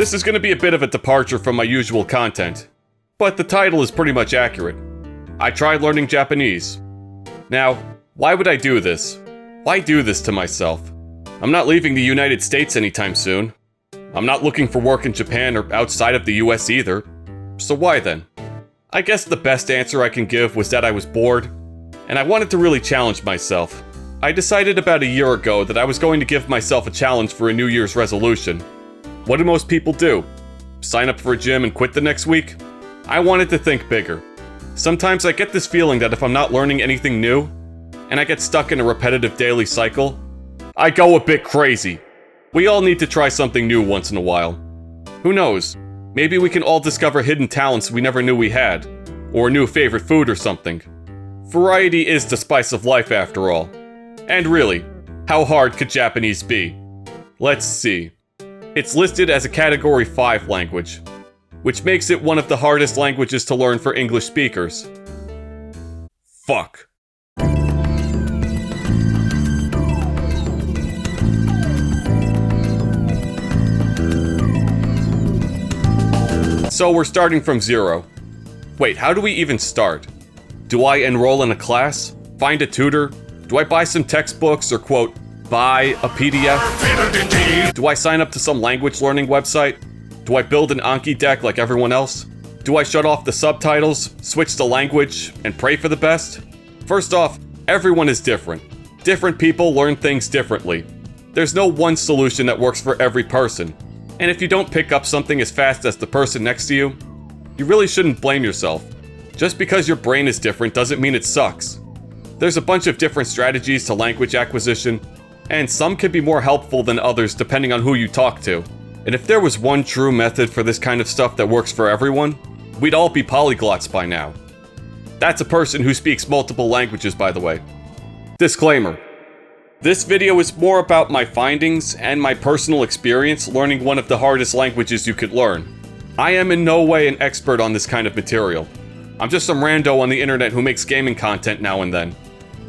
This is going to be a bit of a departure from my usual content, but the title is pretty much accurate. I tried learning Japanese. Now, why would I do this? Why do this to myself? I'm not leaving the United States anytime soon. I'm not looking for work in Japan or outside of the US either. So why then? I guess the best answer I can give was that I was bored, and I wanted to really challenge myself. I decided about a year ago that I was going to give myself a challenge for a New Year's resolution. What do most people do? Sign up for a gym and quit the next week? I wanted to think bigger. Sometimes I get this feeling that if I'm not learning anything new, and I get stuck in a repetitive daily cycle, I go a bit crazy. We all need to try something new once in a while. Who knows? Maybe we can all discover hidden talents we never knew we had, or a new favorite food or something. Variety is the spice of life after all. And really, how hard could Japanese be? Let's see. It's listed as a Category 5 language, which makes it one of the hardest languages to learn for English speakers. Fuck. So we're starting from zero. Wait, how do we even start? Do I enroll in a class? Find a tutor? Do I buy some textbooks or quote, buy a PDF? Do I sign up to some language learning website? Do I build an Anki deck like everyone else? Do I shut off the subtitles, switch the language, and pray for the best? First off, everyone is different. Different people learn things differently. There's no one solution that works for every person. And if you don't pick up something as fast as the person next to you, you really shouldn't blame yourself. Just because your brain is different doesn't mean it sucks. There's a bunch of different strategies to language acquisition, and some can be more helpful than others depending on who you talk to. And if there was one true method for this kind of stuff that works for everyone, we'd all be polyglots by now. That's a person who speaks multiple languages, by the way. Disclaimer. This video is more about my findings and my personal experience learning one of the hardest languages you could learn. I am in no way an expert on this kind of material. I'm just some rando on the internet who makes gaming content now and then.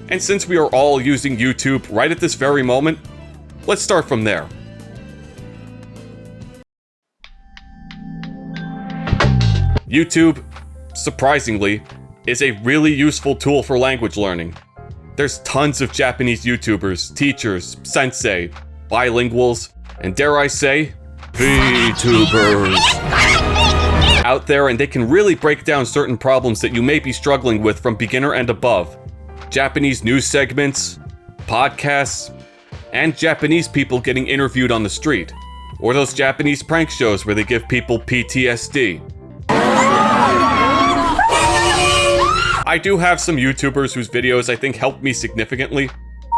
And since we are all using YouTube right at this very moment, let's start from there. YouTube, surprisingly, is a really useful tool for language learning. There's tons of Japanese YouTubers, teachers, sensei, bilinguals, and dare I say, VTubers out there, and they can really break down certain problems that you may be struggling with from beginner and above. Japanese news segments, podcasts, and Japanese people getting interviewed on the street. Or those Japanese prank shows where they give people PTSD. I do have some YouTubers whose videos I think helped me significantly.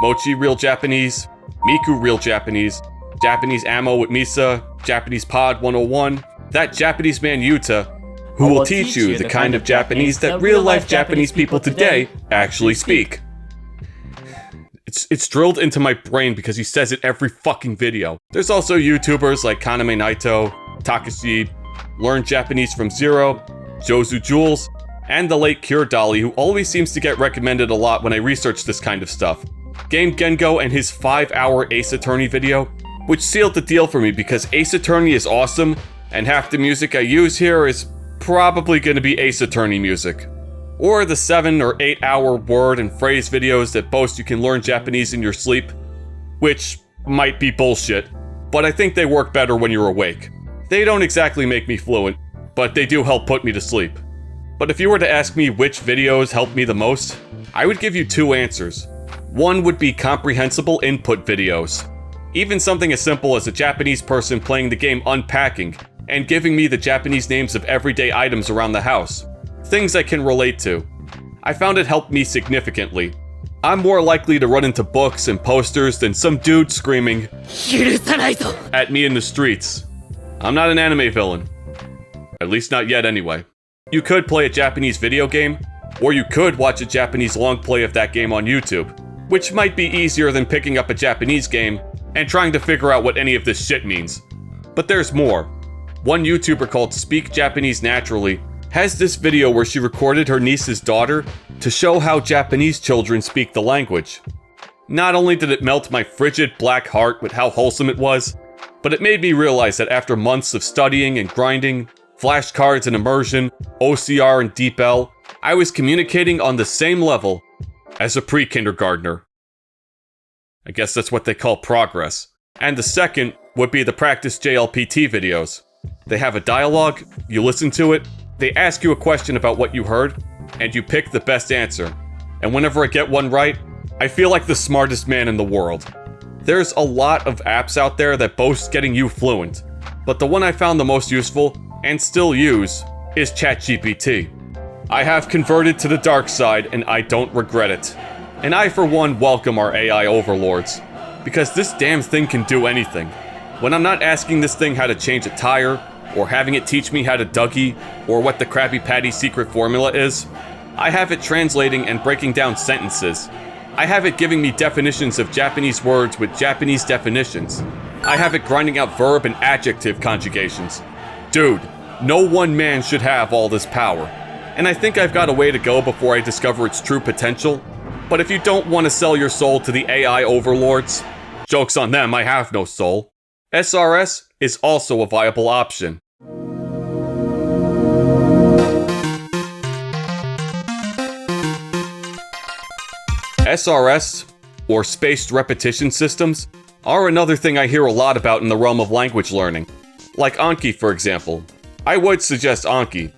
Mochi Real Japanese, Miku Real Japanese, Japanese Ammo with Misa, Japanese Pod 101, that Japanese man Yuta, who will teach you the kind of Japanese that real-life Japanese people today actually speak. It's drilled into my brain because he says it every fucking video. There's also YouTubers like Kaname Naito, Takashi, Learn Japanese from Zero, Jozu Jules, and the late Cure Dolly, who always seems to get recommended a lot when I research this kind of stuff. Game Gengo and his 5-hour Ace Attorney video, which sealed the deal for me because Ace Attorney is awesome, and half the music I use here is probably gonna be Ace Attorney music. Or the 7 or 8 hour word and phrase videos that boast you can learn Japanese in your sleep, which might be bullshit, but I think they work better when you're awake. They don't exactly make me fluent, but they do help put me to sleep. But if you were to ask me which videos helped me the most, I would give you two answers. One would be comprehensible input videos. Even something as simple as a Japanese person playing the game Unpacking and giving me the Japanese names of everyday items around the house. Things I can relate to. I found it helped me significantly. I'm more likely to run into books and posters than some dude screaming at me in the streets. I'm not an anime villain. At least not yet anyway. You could play a Japanese video game, or you could watch a Japanese long play of that game on YouTube, which might be easier than picking up a Japanese game and trying to figure out what any of this shit means. But there's more. One YouTuber called Speak Japanese Naturally has this video where she recorded her niece's daughter to show how Japanese children speak the language. Not only did it melt my frigid black heart with how wholesome it was, But it made me realize that after months of studying and grinding, flashcards and immersion, OCR and DeepL, I was communicating on the same level as a pre-kindergartner. I guess that's what they call progress. And the second would be the practice JLPT videos. They have a dialogue, you listen to it, they ask you a question about what you heard, and you pick the best answer. And whenever I get one right, I feel like the smartest man in the world. There's a lot of apps out there that boast getting you fluent, but the one I found the most useful, and still use, is ChatGPT. I have converted to the dark side, and I don't regret it. And I, for one, welcome our AI overlords, because this damn thing can do anything. When I'm not asking this thing how to change a tire, or having it teach me how to Dougie, or what the Krabby Patty secret formula is, I have it translating and breaking down sentences. I have it giving me definitions of Japanese words with Japanese definitions. I have it grinding out verb and adjective conjugations. Dude, no one man should have all this power. And I think I've got a way to go before I discover its true potential. But if you don't want to sell your soul to the AI overlords, joke's on them, I have no soul. SRS is also a viable option. SRS, or spaced repetition systems, are another thing I hear a lot about in the realm of language learning. Like Anki, for example. I would suggest Anki.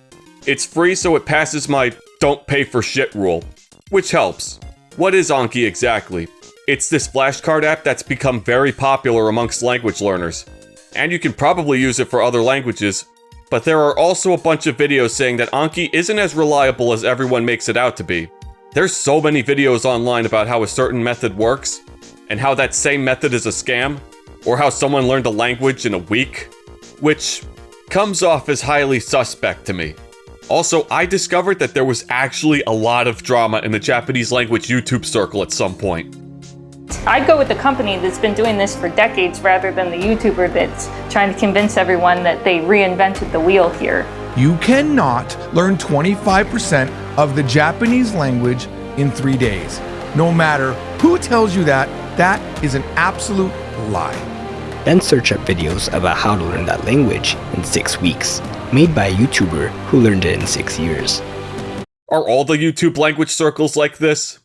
It's free, so it passes my don't pay for shit rule, which helps. What is Anki exactly? It's this flashcard app that's become very popular amongst language learners, and you can probably use it for other languages, but there are also a bunch of videos saying that Anki isn't as reliable as everyone makes it out to be. There's so many videos online about how a certain method works, and how that same method is a scam, or how someone learned a language in a week, which comes off as highly suspect to me. Also, I discovered that there was actually a lot of drama in the Japanese language YouTube circle at some point. I'd go with the company that's been doing this for decades rather than the YouTuber that's trying to convince everyone that they reinvented the wheel here. You cannot learn 25% of the Japanese language in 3 days. No matter who tells you that, that is an absolute lie. Then search up videos about how to learn that language in 6 weeks, made by a YouTuber who learned it in 6 years. Are all the YouTube language circles like this?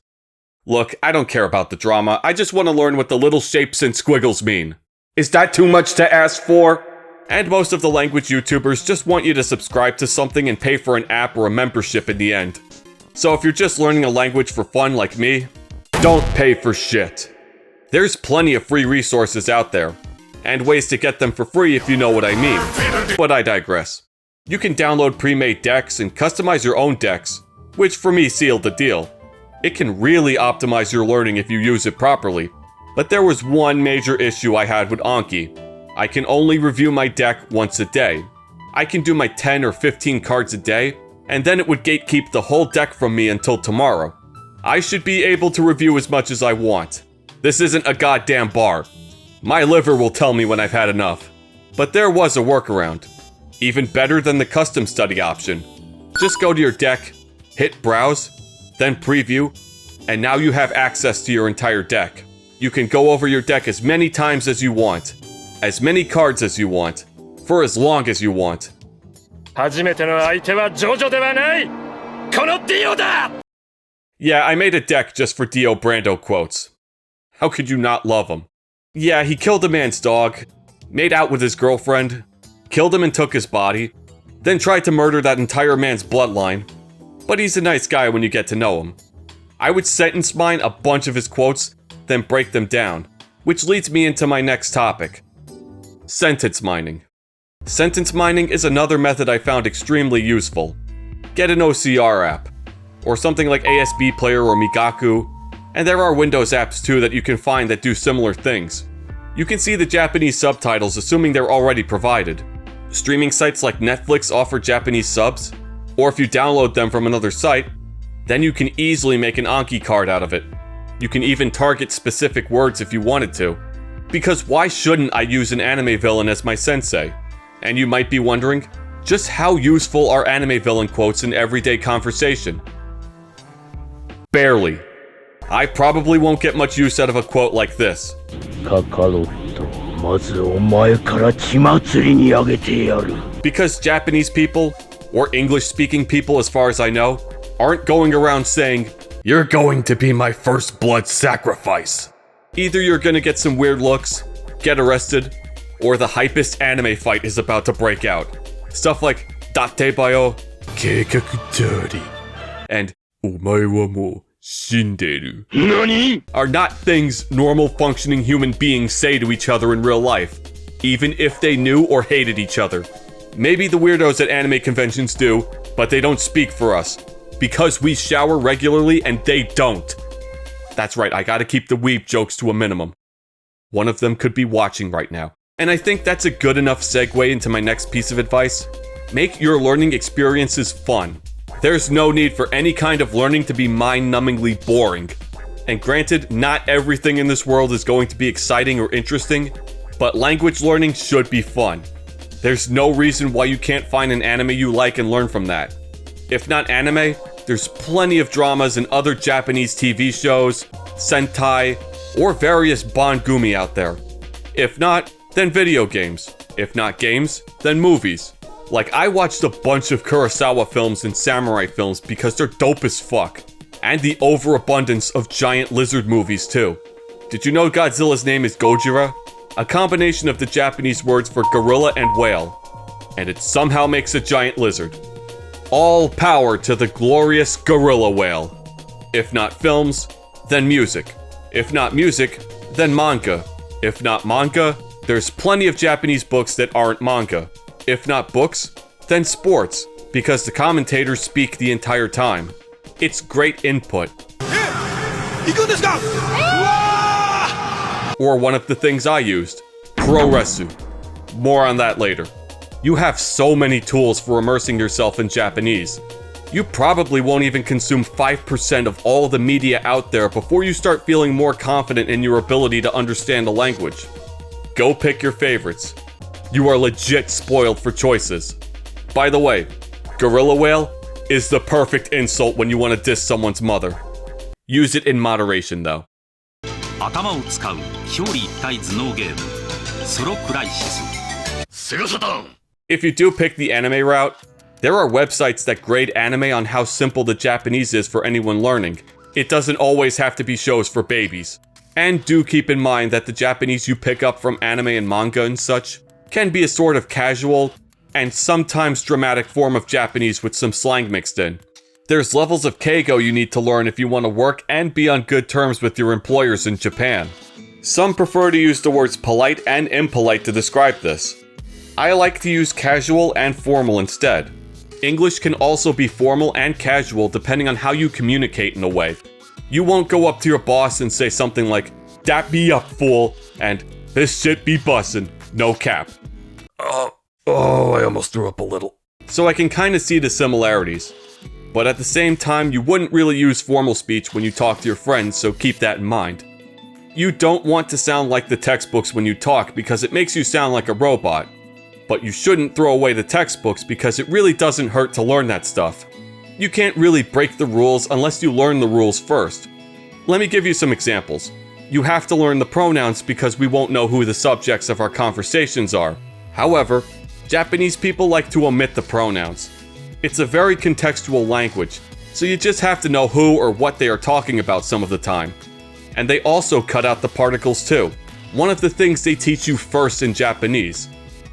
Look, I don't care about the drama, I just want to learn what the little shapes and squiggles mean. Is that too much to ask for? And most of the language YouTubers just want you to subscribe to something and pay for an app or a membership in the end. So if you're just learning a language for fun like me, don't pay for shit. There's plenty of free resources out there, and ways to get them for free if you know what I mean. But I digress. You can download pre-made decks and customize your own decks, which for me sealed the deal. It can really optimize your learning if you use it properly. But there was one major issue I had with Anki. I can only review my deck once a day. I can do my 10 or 15 cards a day, and then it would gatekeep the whole deck from me until tomorrow. I should be able to review as much as I want. This isn't a goddamn bar. My liver will tell me when I've had enough. But there was a workaround. Even better than the custom study option. Just go to your deck, hit browse, then preview, and now you have access to your entire deck. You can go over your deck as many times as you want, as many cards as you want, for as long as you want. Yeah, I made a deck just for Dio Brando quotes. How could you not love him? Yeah, he killed a man's dog, made out with his girlfriend, killed him and took his body, then tried to murder that entire man's bloodline. But he's a nice guy when you get to know him. I would sentence mine a bunch of his quotes, then break them down, which leads me into my next topic. Sentence mining. Sentence mining is another method I found extremely useful. Get an OCR app, or something like ASB Player or Migaku, and there are Windows apps too that you can find that do similar things. You can see the Japanese subtitles assuming they're already provided. Streaming sites like Netflix offer Japanese subs, or if you download them from another site, then you can easily make an Anki card out of it. You can even target specific words if you wanted to. Because why shouldn't I use an anime villain as my sensei? And you might be wondering, just how useful are anime villain quotes in everyday conversation? Barely. I probably won't get much use out of a quote like this. カカロットまずお前から血祭りにあげてやる。 Because Japanese people, or English-speaking people as far as I know, aren't going around saying, "You're going to be my first blood sacrifice." Either you're gonna get some weird looks, get arrested, or the hypest anime fight is about to break out. Stuff like Datebayo, Keikaku and Omae wa mou shinderu 何？ are not things normal functioning human beings say to each other in real life, even if they knew or hated each other. Maybe the weirdos at anime conventions do, but they don't speak for us, because we shower regularly and they don't. That's right, I gotta keep the weeb jokes to a minimum. One of them could be watching right now. And I think that's a good enough segue into my next piece of advice. Make your learning experiences fun. There's no need for any kind of learning to be mind-numbingly boring. And granted, not everything in this world is going to be exciting or interesting, but language learning should be fun. There's no reason why you can't find an anime you like and learn from that. If not anime, there's plenty of dramas and other Japanese TV shows, Sentai, or various Bangumi out there. If not, then video games. If not games, then movies. Like, I watched a bunch of Kurosawa films and samurai films because they're dope as fuck. And the overabundance of giant lizard movies too. Did you know Godzilla's name is Gojira? A combination of the Japanese words for gorilla and whale. And it somehow makes a giant lizard. All power to the glorious gorilla whale. If not films, then music. If not music, then manga. If not manga, there's plenty of Japanese books that aren't manga. If not books, then sports, because the commentators speak the entire time. It's great input. Or one of the things I used, Pro-Resu. More on that later. You have so many tools for immersing yourself in Japanese. You probably won't even consume 5% of all the media out there before you start feeling more confident in your ability to understand the language. Go pick your favorites. You are legit spoiled for choices. By the way, gorilla whale is the perfect insult when you want to diss someone's mother. Use it in moderation though. 頭を使う表裏一体頭脳ゲームソロクライシス セガサタン。 If you do pick the anime route, there are websites that grade anime on how simple the Japanese is for anyone learning. It doesn't always have to be shows for babies. And do keep in mind that the Japanese you pick up from anime and manga and such can be a sort of casual and sometimes dramatic form of Japanese with some slang mixed in. There's levels of keigo you need to learn if you want to work and be on good terms with your employers in Japan. Some prefer to use the words polite and impolite to describe this. I like to use casual and formal instead. English can also be formal and casual depending on how you communicate in a way. You won't go up to your boss and say something like, "Dap me up, fool," and "This shit be bussin', no cap." I almost threw up a little. So I can kinda see the similarities. But at the same time, you wouldn't really use formal speech when you talk to your friends, so keep that in mind. You don't want to sound like the textbooks when you talk because it makes you sound like a robot. But you shouldn't throw away the textbooks because it really doesn't hurt to learn that stuff. You can't really break the rules unless you learn the rules first. Let me give you some examples. You have to learn the pronouns because we won't know who the subjects of our conversations are. However, Japanese people like to omit the pronouns. It's a very contextual language, so you just have to know who or what they are talking about some of the time. And they also cut out the particles too. One of the things they teach you first in Japanese.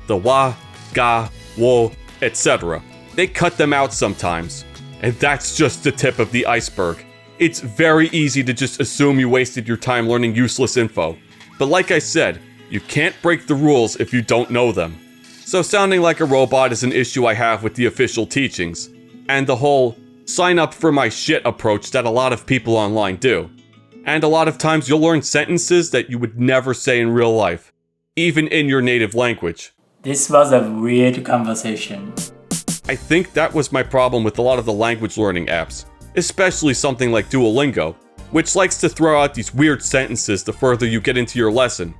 The wa, ga, wo, etc. They cut them out sometimes. And that's just the tip of the iceberg. It's very easy to just assume you wasted your time learning useless info. But like I said, you can't break the rules if you don't know them. So sounding like a robot is an issue I have with the official teachings, and the whole sign up for my shit approach that a lot of people online do. And a lot of times you'll learn sentences that you would never say in real life, even in your native language. This was a weird conversation. I think that was my problem with a lot of the language learning apps, especially something like Duolingo, which likes to throw out these weird sentences the further you get into your lesson.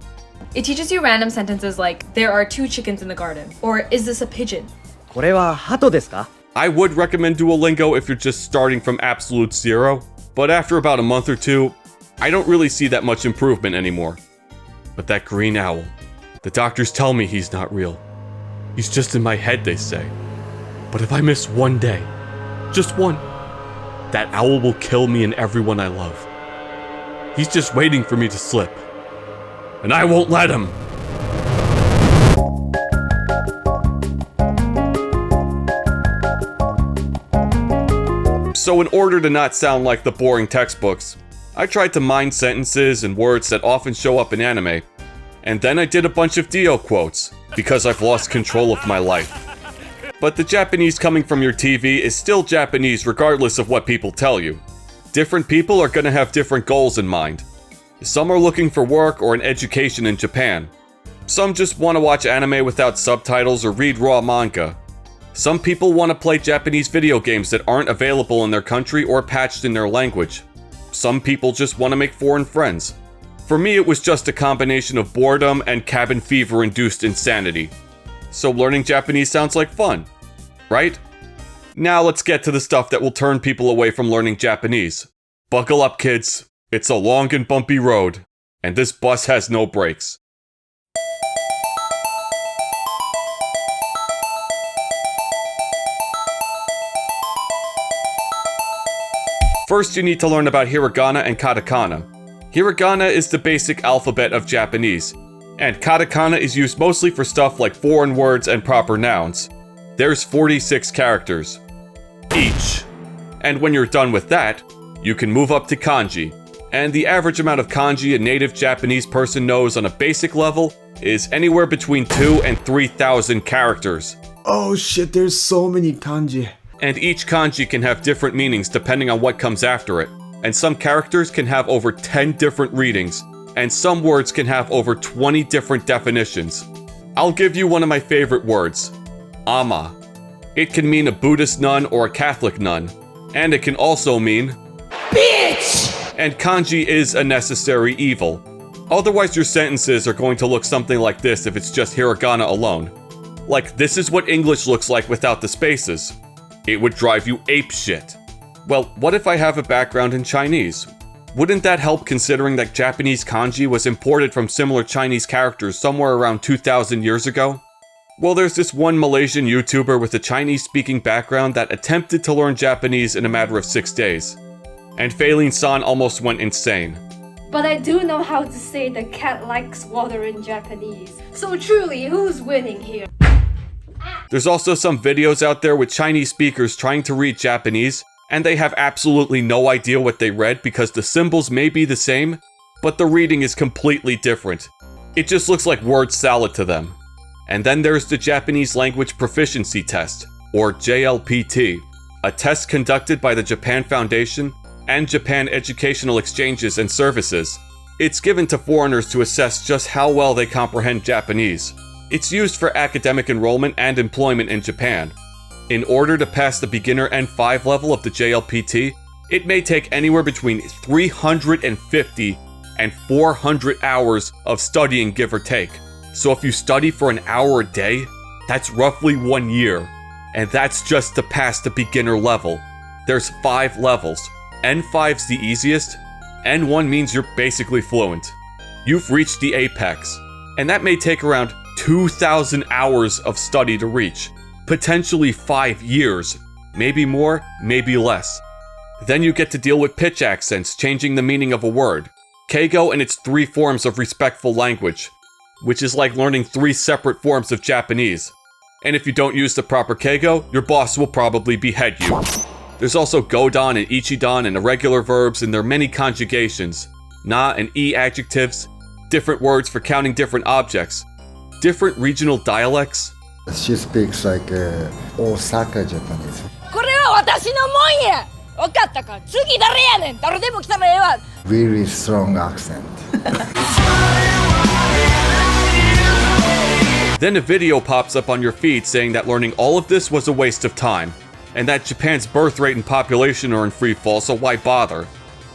It teaches you random sentences like, there are 2 chickens in the garden, or is this a pigeon? これは鳩ですか? I would recommend Duolingo if you're just starting from absolute zero, but after about a month or two, I don't really see that much improvement anymore. But that green owl, The doctors tell me he's not real. He's just in my head, they say. But if I miss one day, just one, that owl will kill me and everyone I love. He's just waiting for me to slip. And I won't let him! So in order to not sound like the boring textbooks, I tried to mine sentences and words that often show up in anime. And then I did a bunch of Dio quotes, because I've lost control of my life. But the Japanese coming from your TV is still Japanese regardless of what people tell you. Different people are gonna have different goals in mind. Some are looking for work or an education in Japan. Some just want to watch anime without subtitles or read raw manga. Some people want to play Japanese video games that aren't available in their country or patched in their language. Some people just want to make foreign friends. For me, it was just a combination of boredom and cabin fever-induced insanity. So learning Japanese sounds like fun, right? Now let's get to the stuff that will turn people away from learning Japanese. Buckle up, kids. It's a long and bumpy road, and this bus has no brakes. First, you need to learn about hiragana and katakana. Hiragana is the basic alphabet of Japanese, and katakana is used mostly for stuff like foreign words and proper nouns. There's 46 characters, each. And when you're done with that, you can move up to kanji. And the average amount of kanji a native Japanese person knows on a basic level is anywhere between 2,000 and 3,000 characters. Oh shit, there's so many kanji. And each kanji can have different meanings depending on what comes after it. And some characters can have over 10 different readings, and some words can have over 20 different definitions. I'll give you one of my favorite words, ama. It can mean a Buddhist nun or a Catholic nun, and it can also mean bitch! And kanji is a necessary evil. Otherwise your sentences are going to look something like this if it's just hiragana alone. Like, this is what English looks like without the spaces. It would drive you apeshit. Well, what if I have a background in Chinese? Wouldn't that help considering that Japanese kanji was imported from similar Chinese characters somewhere around 2,000 years ago? Well, there's this one Malaysian YouTuber with a Chinese-speaking background that attempted to learn Japanese in a matter of 6 days. And Faylene-san almost went insane. But I do know how to say the cat likes water in Japanese. So truly, who's winning here? There's also some videos out there with Chinese speakers trying to read Japanese, and they have absolutely no idea what they read because the symbols may be the same, but the reading is completely different. It just looks like word salad to them. And then there's the Japanese Language Proficiency Test, or JLPT, a test conducted by the Japan Foundation and Japan Educational Exchanges and Services. It's given to foreigners to assess just how well they comprehend Japanese. It's used for academic enrollment and employment in Japan. In order to pass the beginner N5 level of the JLPT, it may take anywhere between 350 and 400 hours of studying, give or take. So if you study for an hour a day, that's roughly 1 year. And that's just to pass the beginner level. There's 5 levels. N5's the easiest. N1 means you're basically fluent. You've reached the apex. And that may take around 2,000 hours of study to reach. Potentially 5 years. Maybe more, maybe less. Then you get to deal with pitch accents, changing the meaning of a word. Keigo and its 3 forms of respectful language, which is like learning 3 separate forms of Japanese. And if you don't use the proper Keigo, your boss will probably behead you. There's also Godan and Ichidan and irregular verbs, and there are many conjugations. Na and E adjectives, different words for counting different objects, different regional dialects. She speaks like Osaka Japanese. Very strong accent. Then a video pops up on your feed saying that learning all of this was a waste of time, and that Japan's birth rate and population are in free fall, so why bother?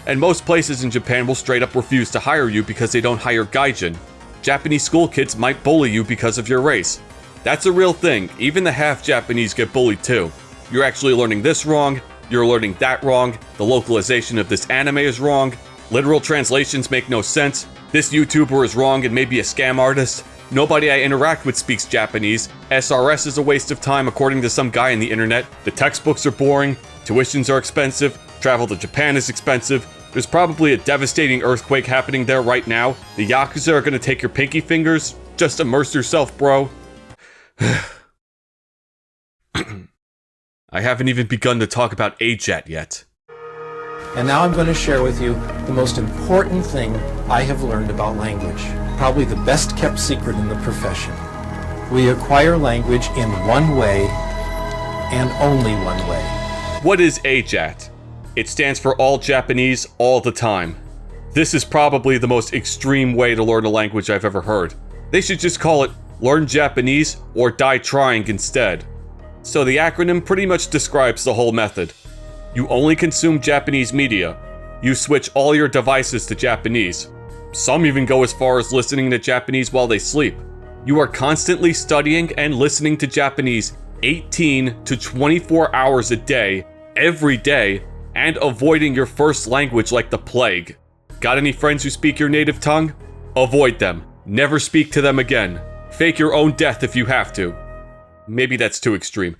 And most places in Japan will straight up refuse to hire you because they don't hire gaijin. Japanese school kids might bully you because of your race. That's a real thing. Even the half-Japanese get bullied too. You're actually learning this wrong, you're learning that wrong, the localization of this anime is wrong, literal translations make no sense, this YouTuber is wrong and maybe a scam artist. Nobody I interact with speaks Japanese. SRS is a waste of time according to some guy on the internet. The textbooks are boring. Tuitions are expensive. Travel to Japan is expensive. There's probably a devastating earthquake happening there right now. The Yakuza are gonna take your pinky fingers. Just immerse yourself, bro. I haven't even begun to talk about AJATT yet. And now I'm going to share with you the most important thing I have learned about language. Probably the best kept secret in the profession. We acquire language in one way and only one way. What is AJATT? It stands for All Japanese, All the Time. This is probably the most extreme way to learn a language I've ever heard. They should just call it Learn Japanese or Die Trying instead. So the acronym pretty much describes the whole method. You only consume Japanese media. You switch all your devices to Japanese. Some even go as far as listening to Japanese while they sleep. You are constantly studying and listening to Japanese 18 to 24 hours a day, every day, and avoiding your first language like the plague. Got any friends who speak your native tongue? Avoid them. Never speak to them again. Fake your own death if you have to. Maybe that's too extreme.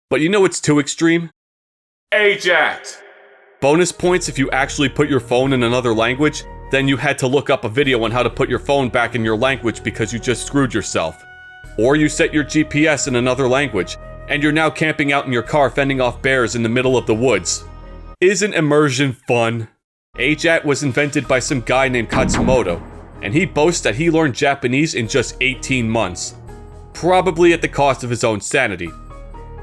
But you know what's too extreme? AJATT! Bonus points if you actually put your phone in another language, then you had to look up a video on how to put your phone back in your language because you just screwed yourself. Or you set your GPS in another language, and you're now camping out in your car fending off bears in the middle of the woods. Isn't immersion fun? AJATT was invented by some guy named Katsumoto, and he boasts that he learned Japanese in just 18 months. Probably at the cost of his own sanity.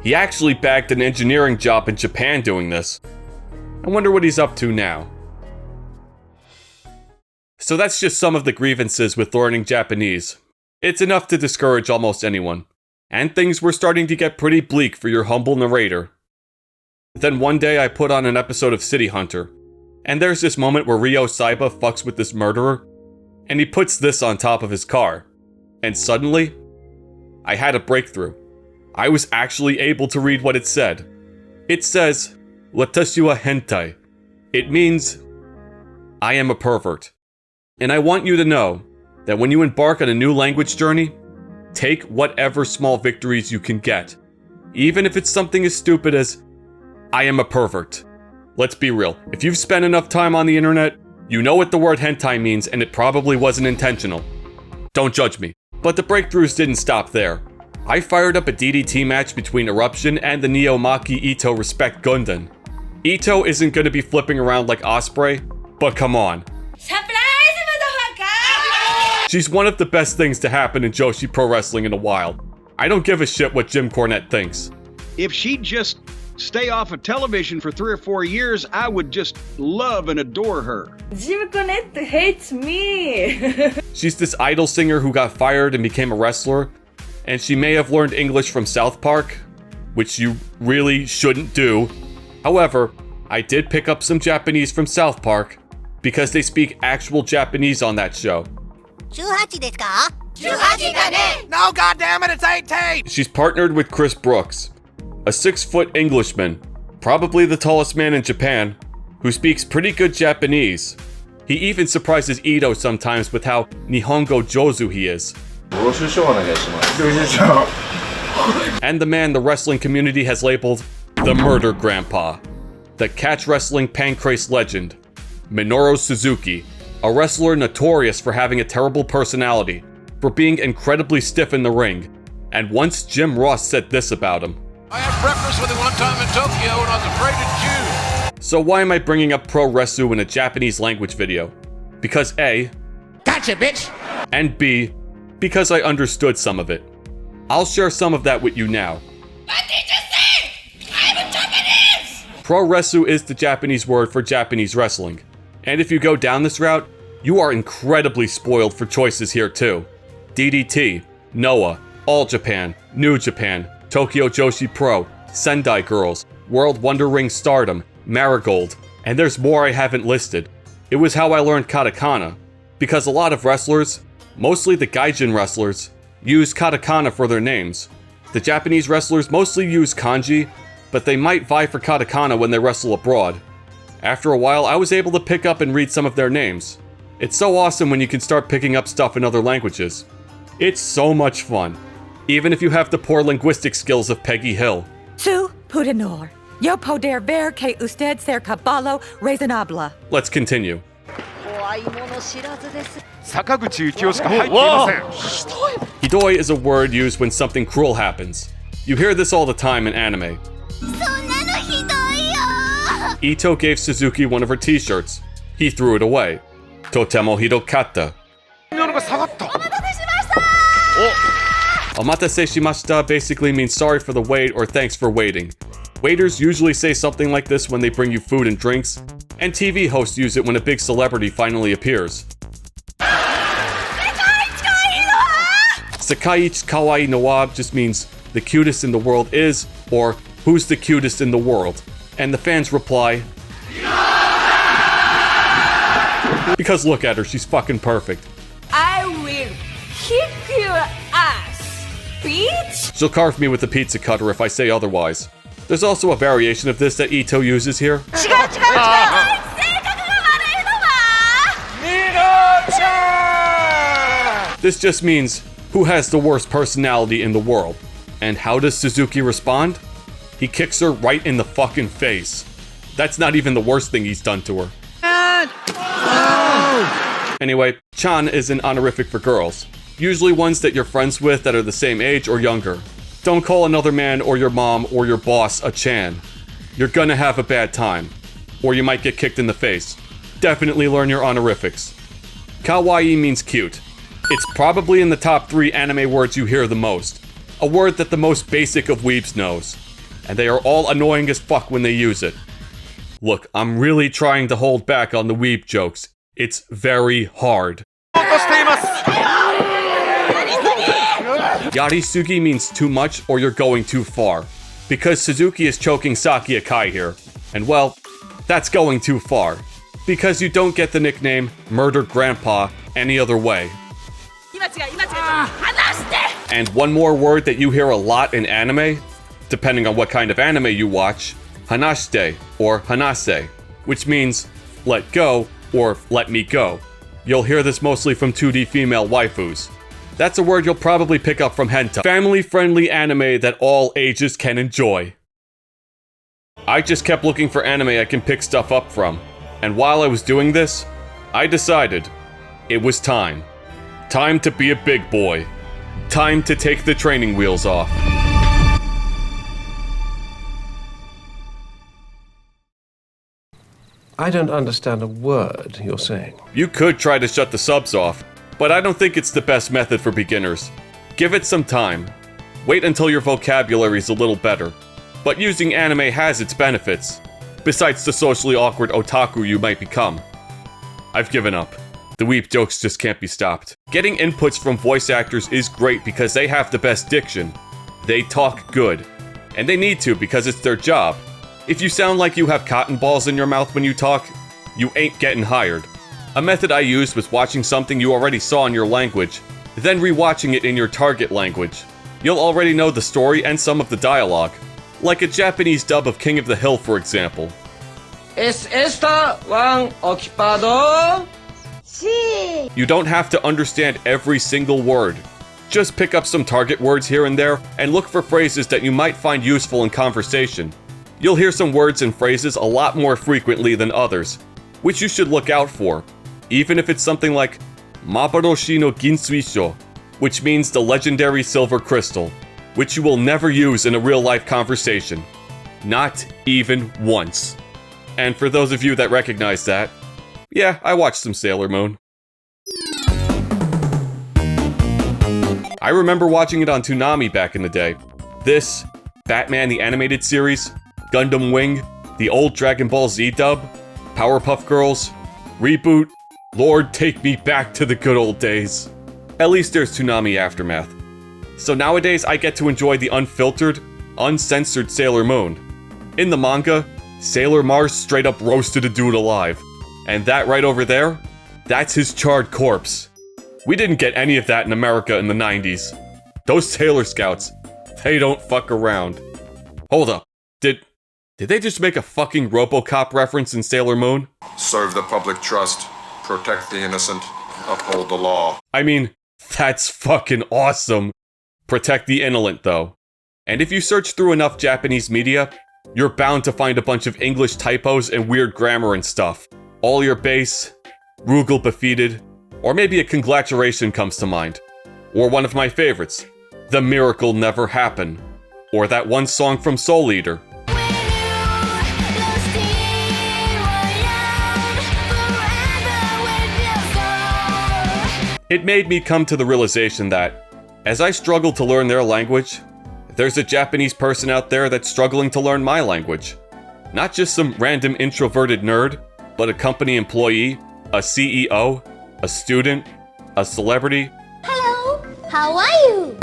He actually bagged an engineering job in Japan doing this. I wonder what he's up to now. So that's just some of the grievances with learning Japanese. It's enough to discourage almost anyone. And things were starting to get pretty bleak for your humble narrator. Then one day I put on an episode of City Hunter, and there's this moment where Ryo Saiba fucks with this murderer, and he puts this on top of his car. And suddenly, I had a breakthrough. I was actually able to read what it said. It says, "Watashi wa hentai." It means, I am a pervert. And I want you to know that when you embark on a new language journey, take whatever small victories you can get. Even if it's something as stupid as, I am a pervert. Let's be real, if you've spent enough time on the internet, you know what the word hentai means and it probably wasn't intentional. Don't judge me. But the breakthroughs didn't stop there. I fired up a DDT match between Eruption and the Neomaki Ito Respect Gundam. Ito isn't going to be flipping around like Osprey, but come on. Surprise, motherfucker! She's one of the best things to happen in Joshi Pro Wrestling in a while. I don't give a shit what Jim Cornette thinks. If she'd just stay off of television for 3 or 4 years, I would just love and adore her. Jim Cornette hates me! She's this idol singer who got fired and became a wrestler, and she may have learned English from South Park, which you really shouldn't do. However, I did pick up some Japanese from South Park, because they speak actual Japanese on that show. 18ですか? 18だね! No, goddammit, it's 18! She's partnered with Chris Brooks, a 6-foot Englishman, probably the tallest man in Japan, who speaks pretty good Japanese. He even surprises Ito sometimes with how Nihongo Jozu he is. And the man the wrestling community has labeled the Murder Grandpa, the catch wrestling pancrase legend, Minoru Suzuki, a wrestler notorious for having a terrible personality, for being incredibly stiff in the ring, and once Jim Ross said this about him. I had breakfast with him one time in Tokyo and I was afraid of Jews. So why am I bringing up Pro Resu in a Japanese language video? Because A, gotcha, bitch! And B, because I understood some of it. I'll share some of that with you now. What did you say? I'm Japanese! Pro Resu is the Japanese word for Japanese wrestling. And if you go down this route, you are incredibly spoiled for choices here too. DDT, Noah, All Japan, New Japan, Tokyo Joshi Pro, Sendai Girls, World Wonder Ring Stardom, Marigold, and there's more I haven't listed. It was how I learned katakana, because a lot of wrestlers, mostly the gaijin wrestlers, use katakana for their names. The Japanese wrestlers mostly use kanji, but they might vie for katakana when they wrestle abroad. After a while, I was able to pick up and read some of their names. It's so awesome when you can start picking up stuff in other languages. It's so much fun, even if you have the poor linguistic skills of Peggy Hill. Su pudenor. Yo poder ver que usted ser caballo razonable. Let's continue. Hidoi is a word used when something cruel happens. You hear this all the time in anime. Ito gave Suzuki one of her t-shirts. He threw it away. Totemo hidokatta. Omatase shimashita basically means sorry for the wait or thanks for waiting. Waiters usually say something like this when they bring you food and drinks, and TV hosts use it when a big celebrity finally appears. Sekaiichi kawaii no wa just means the cutest in the world is, or who's the cutest in the world? And the fans reply, because look at her, she's fucking perfect. I will kick your ass, bitch! She'll carve me with a pizza cutter if I say otherwise. There's also a variation of this that Ito uses here. This just means, who has the worst personality in the world? And how does Suzuki respond? He kicks her right in the fucking face. That's not even the worst thing he's done to her. Anyway, chan is an honorific for girls. Usually ones that you're friends with that are the same age or younger. Don't call another man or your mom or your boss a chan. You're gonna have a bad time. Or you might get kicked in the face. Definitely learn your honorifics. Kawaii means cute. It's probably in the top 3 anime words you hear the most. A word that the most basic of weebs knows. And they are all annoying as fuck when they use it. Look, I'm really trying to hold back on the weeb jokes. It's very hard. Yarisugi means too much or you're going too far. Because Suzuki is choking Saki Akai here. And well, that's going too far. Because you don't get the nickname Murdered Grandpa any other way. And one more word that you hear a lot in anime, depending on what kind of anime you watch, hanashite or hanase, which means let go or let me go. You'll hear this mostly from 2D female waifus. That's a word you'll probably pick up from hentai. Family-friendly anime that all ages can enjoy. I just kept looking for anime I can pick stuff up from, and while I was doing this, I decided it was time. Time to be a big boy. Time to take the training wheels off. I don't understand a word you're saying. You could try to shut the subs off, but I don't think it's the best method for beginners. Give it some time. Wait until your vocabulary's a little better. But using anime has its benefits, besides the socially awkward otaku you might become. I've given up. The weep jokes just can't be stopped. Getting inputs from voice actors is great because they have the best diction. They talk good. And they need to because it's their job. If you sound like you have cotton balls in your mouth when you talk, you ain't getting hired. A method I used was watching something you already saw in your language, then rewatching it in your target language. You'll already know the story and some of the dialogue. Like a Japanese dub of King of the Hill, for example. ¿Es esta Juan ocupado? Sí. You don't have to understand every single word. Just pick up some target words here and there, and look for phrases that you might find useful in conversation. You'll hear some words and phrases a lot more frequently than others, which you should look out for, even if it's something like Mabaroshi no Ginsuisho, which means the legendary silver crystal, which you will never use in a real-life conversation. Not even once. And for those of you that recognize that, yeah, I watched some Sailor Moon. I remember watching it on Toonami back in the day. This, Batman the Animated Series, Gundam Wing, the old Dragon Ball Z dub, Powerpuff Girls, Reboot, Lord take me back to the good old days. At least there's Toonami Aftermath. So nowadays I get to enjoy the unfiltered, uncensored Sailor Moon. In the manga, Sailor Mars straight up roasted a dude alive. And that right over there, that's his charred corpse. We didn't get any of that in America in the 90s. Those Sailor Scouts, they don't fuck around. Hold up, did they just make a fucking RoboCop reference in Sailor Moon? Serve the public trust, protect the innocent, uphold the law. I mean, That's fucking awesome. Protect the indolent, though. And if you search through enough Japanese media, you're bound to find a bunch of English typos and weird grammar and stuff. All your base, Rugal befeated, or maybe a congratulation comes to mind. Or one of my favorites, The Miracle Never Happened. Or that one song from Soul Eater. It made me come to the realization that, as I struggle to learn their language, there's a Japanese person out there that's struggling to learn my language. Not just some random introverted nerd, but a company employee, a CEO, a student, a celebrity. Hello, how are you?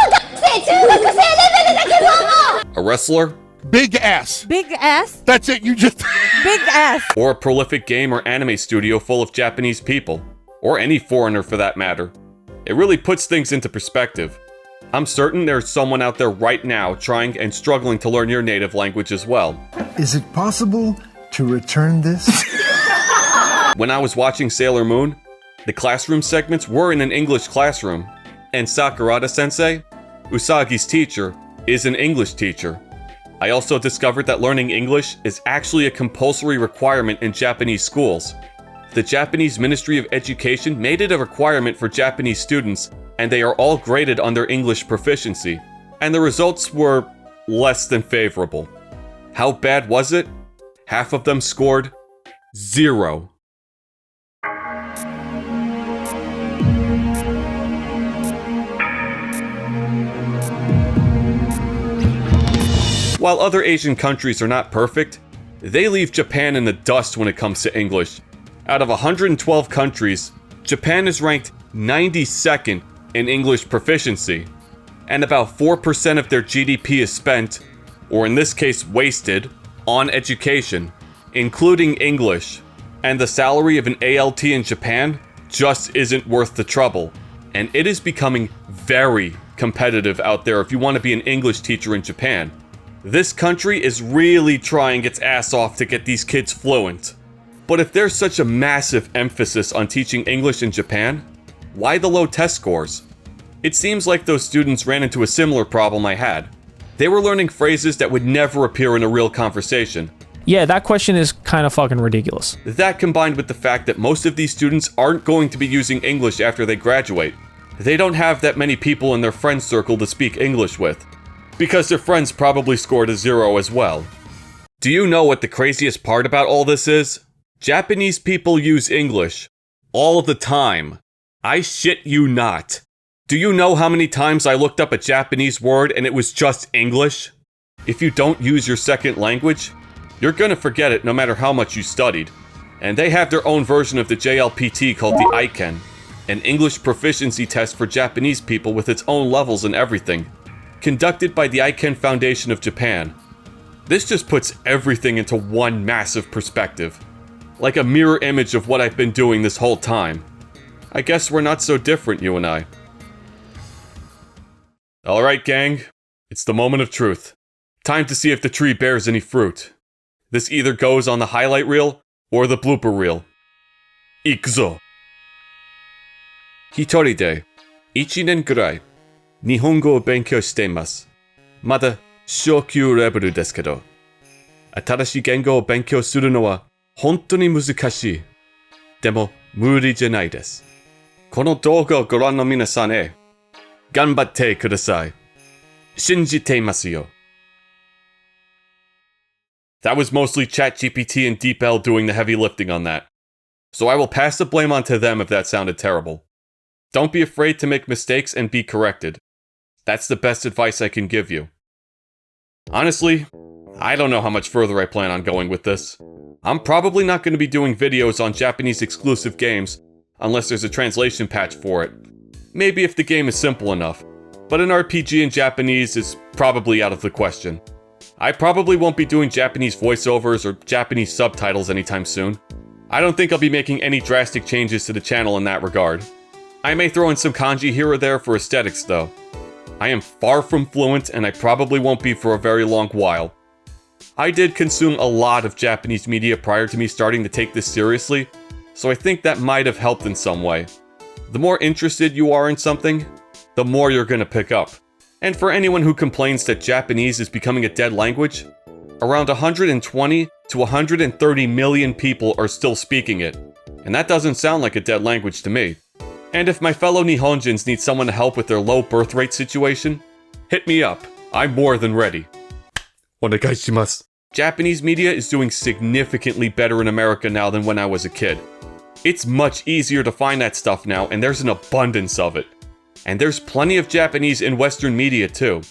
A wrestler. Big ass. Big ass? That's it, you just... Big ass. Or a prolific game or anime studio full of Japanese people. Or any foreigner for that matter. It really puts things into perspective. I'm certain there's someone out there right now trying and struggling to learn your native language as well. Is it possible to return this? When I was watching Sailor Moon, the classroom segments were in an English classroom, and Sakurada-sensei, Usagi's teacher, is an English teacher. I also discovered that learning English is actually a compulsory requirement in Japanese schools. The Japanese Ministry of Education made it a requirement for Japanese students, and they are all graded on their English proficiency, and the results were less than favorable. How bad was it? Half of them scored 0. While other Asian countries are not perfect, they leave Japan in the dust when it comes to English. Out of 112 countries, Japan is ranked 92nd in English proficiency, and about 4% of their GDP is spent, or in this case wasted, on education, including English. And the salary of an ALT in Japan just isn't worth the trouble, and it is becoming very competitive out there if you want to be an English teacher in Japan. This country is really trying its ass off to get these kids fluent. But if there's such a massive emphasis on teaching English in Japan, why the low test scores? It seems like those students ran into a similar problem I had. They were learning phrases that would never appear in a real conversation. Yeah, that question is kind of fucking ridiculous. That combined with the fact that most of these students aren't going to be using English after they graduate. They don't have that many people in their friend circle to speak English with, because their friends probably scored a 0 as well. Do you know what the craziest part about all this is? Japanese people use English all the time. I shit you not. Do you know how many times I looked up a Japanese word and it was just English? If you don't use your second language, you're gonna forget it no matter how much you studied. And they have their own version of the JLPT called the Aiken, an English proficiency test for Japanese people with its own levels and everything, conducted by the Aiken Foundation of Japan. This just puts everything into one massive perspective. Like a mirror image of what I've been doing this whole time. I guess we're not so different, you and I. Alright, gang. It's the moment of truth. Time to see if the tree bears any fruit. This either goes on the highlight reel or the blooper reel. Ikuzo! Hitori de, 1年くらい、日本語を勉強しています。まだ初級レベルですけど、新しい言語を勉強するのは本当に難しい。でも無理じゃないです。この動画をご覧の皆さんへ、頑張ってください。信じていますよ。That was mostly ChatGPT and DeepL doing the heavy lifting on that. So I will pass the blame on to them if that sounded terrible. Don't be afraid to make mistakes and be corrected. That's the best advice I can give you. Honestly, I don't know how much further I plan on going with this. I'm probably not going to be doing videos on Japanese exclusive games unless there's a translation patch for it. Maybe if the game is simple enough, but an RPG in Japanese is probably out of the question. I probably won't be doing Japanese voiceovers or Japanese subtitles anytime soon. I don't think I'll be making any drastic changes to the channel in that regard. I may throw in some kanji here or there for aesthetics though. I am far from fluent and I probably won't be for a very long while. I did consume a lot of Japanese media prior to me starting to take this seriously, so I think that might have helped in some way. The more interested you are in something, the more you're gonna pick up. And for anyone who complains that Japanese is becoming a dead language, around 120 to 130 million people are still speaking it. And that doesn't sound like a dead language to me. And if my fellow Nihonjins need someone to help with their low birth rate situation, hit me up. I'm more than ready. Onegaishimasu. Japanese media is doing significantly better in America now than when I was a kid. It's much easier to find that stuff now, and there's an abundance of it. And there's plenty of Japanese in Western media too.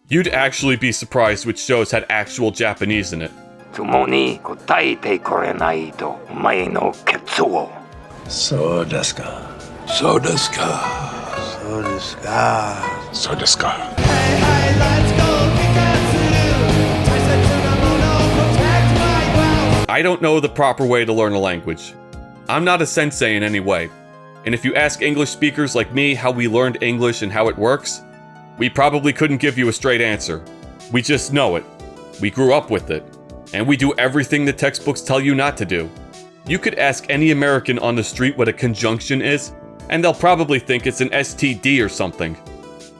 You'd actually be surprised which shows had actual Japanese in it. 共に答えてくれないとお前のケツを。そうですか。そうですか。そうですか。そうですか。I don't know the proper way to learn a language. I'm not a sensei in any way. And if you ask English speakers like me how we learned English and how it works, we probably couldn't give you a straight answer. We just know it. We grew up with it. And we do everything the textbooks tell you not to do. You could ask any American on the street what a conjunction is, and they'll probably think it's an STD or something.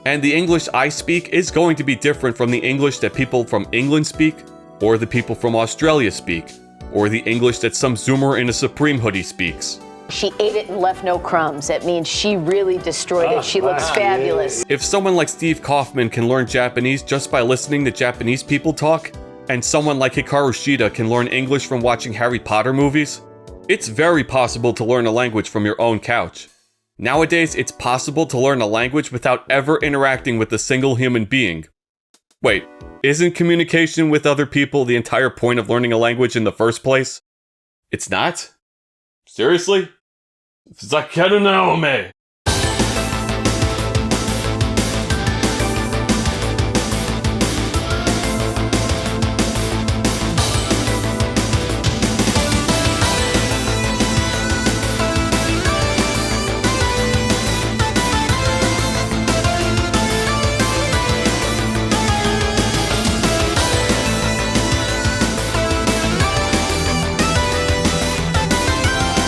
And the English I speak is going to be different from the English that people from England speak, or the people from Australia speak, or the English that some Zoomer in a Supreme hoodie speaks. She ate it and left no crumbs. That means she really destroyed it. She looks fabulous. If someone like Steve Kaufman can learn Japanese just by listening to Japanese people talk, and someone like Hikaru Shida can learn English from watching Harry Potter movies, it's very possible to learn a language from your own couch. Nowadays, it's possible to learn a language without ever interacting with a single human being. Wait, isn't communication with other people the entire point of learning a language in the first place? It's not? Seriously? Zakeru Naome!